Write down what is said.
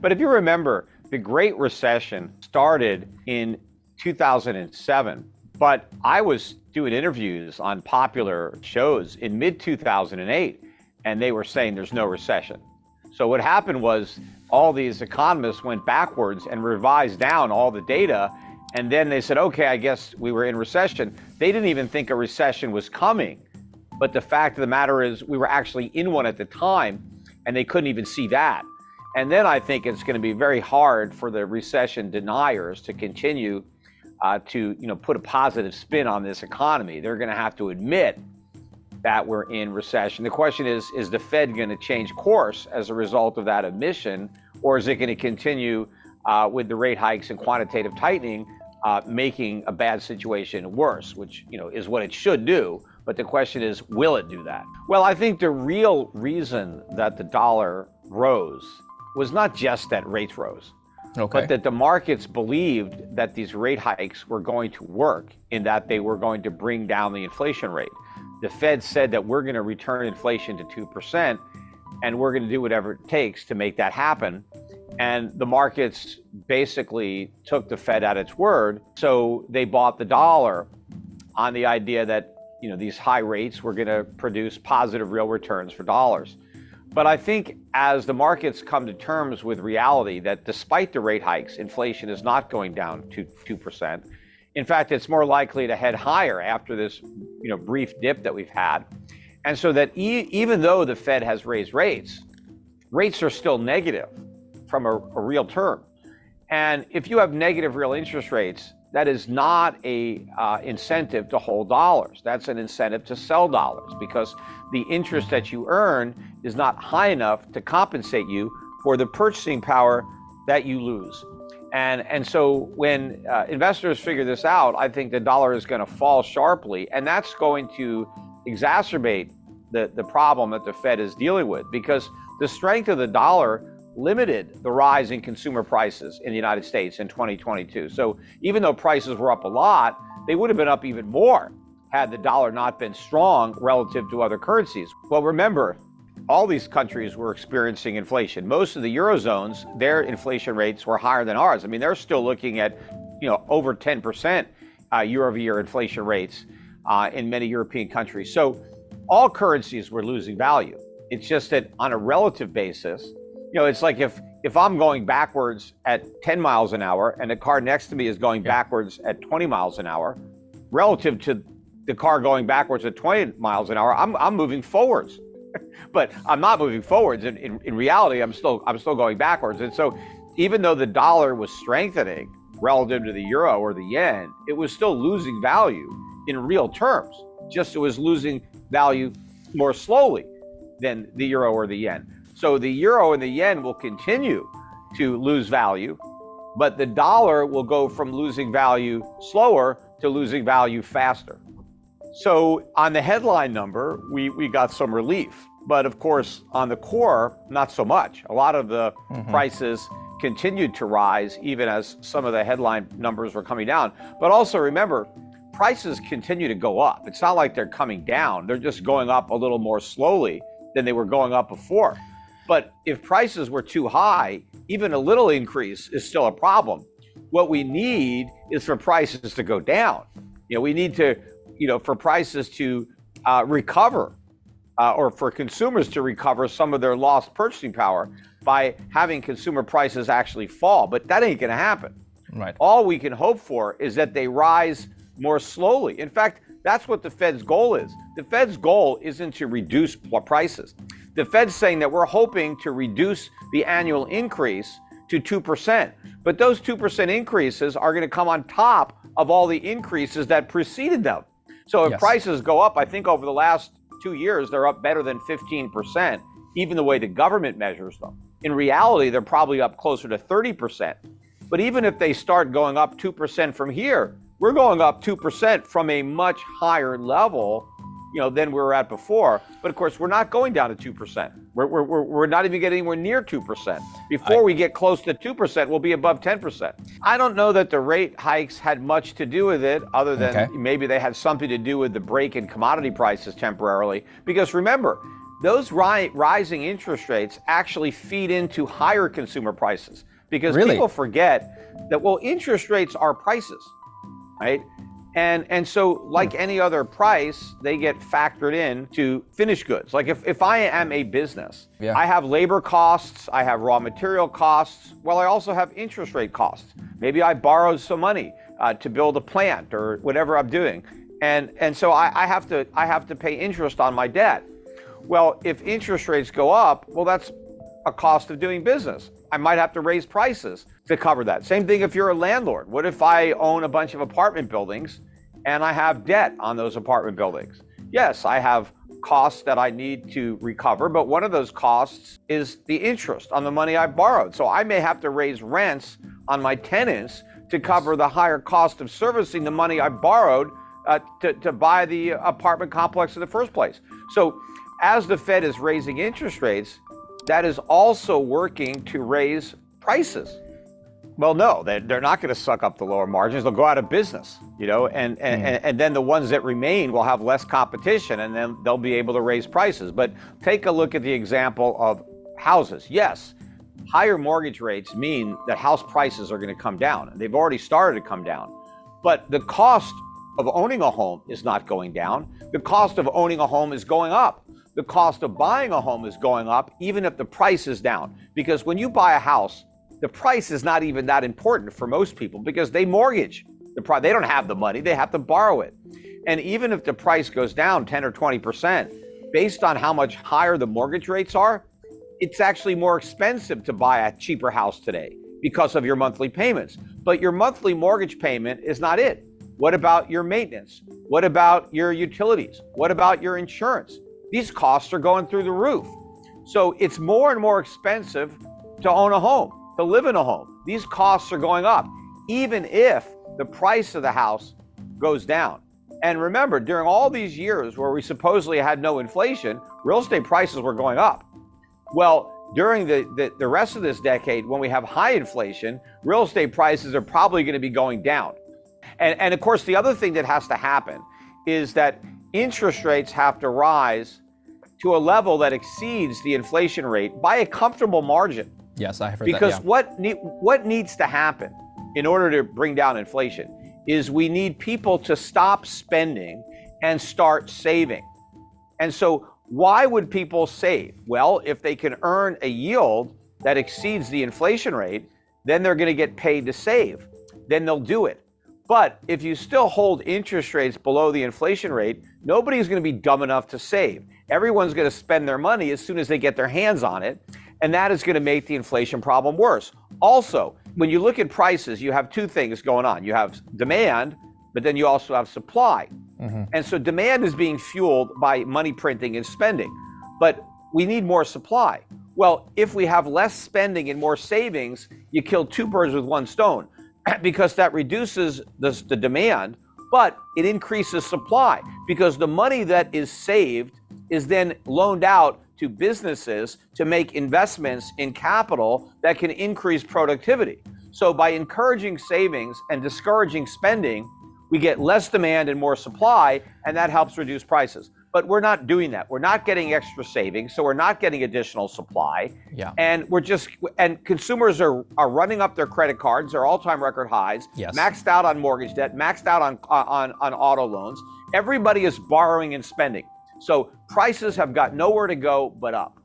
But if you remember, the Great Recession started in 2007, but I was doing interviews on popular shows in mid-2008, and they were saying there's no recession. So what happened was all these economists went backwards and revised down all the data, and then they said, okay, I guess we were in recession. They didn't even think a recession was coming. But the fact of the matter is we were actually in one at the time, and they couldn't even see that. And then I think it's going to be very hard for the recession deniers to continue to put a positive spin on this economy. They're going to have to admit that we're in recession. The question is the Fed going to change course as a result of that admission, or is it going to continue with the rate hikes and quantitative tightening, making a bad situation worse, which is what it should do. But the question is, will it do that? Well, I think the real reason that the dollar rose was not just that rates rose, but that the markets believed that these rate hikes were going to work, in that they were going to bring down the inflation rate. The Fed said that we're going to return inflation to 2%, and we're going to do whatever it takes to make that happen. And the markets basically took the Fed at its word. So they bought the dollar on the idea that these high rates were going to produce positive real returns for dollars. But I think as the markets come to terms with reality that despite the rate hikes, inflation is not going down to 2%. In fact, it's more likely to head higher after this brief dip that we've had. And so that even though the Fed has raised rates are still negative from a real term. And if you have negative real interest rates, that is not a incentive to hold dollars. That's an incentive to sell dollars, because the interest that you earn is not high enough to compensate you for the purchasing power that you lose. And so when investors figure this out, I think the dollar is going to fall sharply, and that's going to exacerbate the problem that the Fed is dealing with, because the strength of the dollar limited the rise in consumer prices in the United States in 2022. So even though prices were up a lot, they would have been up even more had the dollar not been strong relative to other currencies. Well, remember, all these countries were experiencing inflation. Most of the Eurozones, their inflation rates were higher than ours. I mean, they're still looking at, over 10% year-over-year inflation rates in many European countries. So all currencies were losing value. It's just that on a relative basis, it's like if I'm going backwards at 10 miles an hour and the car next to me is going backwards at 20 miles an hour, relative to the car going backwards at 20 miles an hour, I'm moving forwards. But I'm not moving forwards. In reality, I'm still going backwards. And so even though the dollar was strengthening relative to the euro or the yen, it was still losing value in real terms. Just it was losing value more slowly than the euro or the yen. So the euro and the yen will continue to lose value, but the dollar will go from losing value slower to losing value faster. So on the headline number, we got some relief. But of course, on the core, not so much. A lot of the prices continued to rise, even as some of the headline numbers were coming down. But also remember, prices continue to go up. It's not like they're coming down. They're just going up a little more slowly than they were going up before. But if prices were too high, even a little increase is still a problem. What we need is for prices to go down. We need to, for prices to recover, or for consumers to recover some of their lost purchasing power by having consumer prices actually fall. But that ain't going to happen. Right. All we can hope for is that they rise more slowly. In fact, that's what the Fed's goal is. The Fed's goal isn't to reduce prices. The Fed's saying that we're hoping to reduce the annual increase to 2%. But those 2% increases are going to come on top of all the increases that preceded them. So if prices go up, I think over the last 2 years, they're up better than 15%, even the way the government measures them. In reality, they're probably up closer to 30%. But even if they start going up 2% from here, we're going up 2% from a much higher level, than we were at before. But of course, we're not going down to 2%. We're not even getting anywhere near 2%. Before we get close to 2%, we'll be above 10%. I don't know that the rate hikes had much to do with it, other than maybe they had something to do with the break in commodity prices temporarily. Because remember, those rising interest rates actually feed into higher consumer prices, because Really? people forget that, well, interest rates are prices, right? And so like any other price, they get factored in to finished goods. Like if I am a business, Yeah. I have labor costs, I have raw material costs, well, I also have interest rate costs. Maybe I borrowed some money to build a plant or whatever I'm doing. And so I have to pay interest on my debt. Well, if interest rates go up, well, that's a cost of doing business. I might have to raise prices to cover that. Same thing if you're a landlord. What if I own a bunch of apartment buildings and I have debt on those apartment buildings? Yes, I have costs that I need to recover, but one of those costs is the interest on the money I borrowed. So I may have to raise rents on my tenants to cover the higher cost of servicing the money I borrowed to buy the apartment complex in the first place. So as the Fed is raising interest rates, that is also working to raise prices. Well, no, they're not going to suck up the lower margins. They'll go out of business, and then the ones that remain will have less competition, and then they'll be able to raise prices. But take a look at the example of houses. Yes, higher mortgage rates mean that house prices are going to come down, and they've already started to come down. But the cost of owning a home is not going down. The cost of owning a home is going up. The cost of buying a home is going up, even if the price is down. Because when you buy a house, the price is not even that important for most people, because they mortgage the price. They don't have the money, they have to borrow it. And even if the price goes down 10 or 20%, based on how much higher the mortgage rates are, it's actually more expensive to buy a cheaper house today because of your monthly payments. But your monthly mortgage payment is not it. What about your maintenance? What about your utilities? What about your insurance? These costs are going through the roof. So it's more and more expensive to own a home, to live in a home. These costs are going up, even if the price of the house goes down. And remember, during all these years where we supposedly had no inflation, real estate prices were going up. Well, during the rest of this decade, when we have high inflation, real estate prices are probably going to be going down. And of course, the other thing that has to happen is that interest rates have to rise to a level that exceeds the inflation rate by a comfortable margin. Yes, I have heard because that. Yeah. what needs to happen in order to bring down inflation is we need people to stop spending and start saving. And so why would people save? Well, if they can earn a yield that exceeds the inflation rate, then they're going to get paid to save. Then they'll do it. But if you still hold interest rates below the inflation rate, nobody's going to be dumb enough to save. Everyone's going to spend their money as soon as they get their hands on it, and that is going to make the inflation problem worse. Also, when you look at prices, you have two things going on. You have demand, but then you also have supply. Mm-hmm. And so demand is being fueled by money printing and spending, but we need more supply. Well, if we have less spending and more savings, you kill two birds with one stone, because that reduces the demand, but it increases supply, because the money that is saved is then loaned out to businesses to make investments in capital that can increase productivity. So by encouraging savings and discouraging spending, we get less demand and more supply, and that helps reduce prices. But we're not doing that. We're not getting extra savings, so we're not getting additional supply. Yeah. And consumers are running up their credit cards, their all-time record highs, yes. Maxed out on mortgage debt, maxed out on auto loans. Everybody is borrowing and spending. So prices have got nowhere to go but up.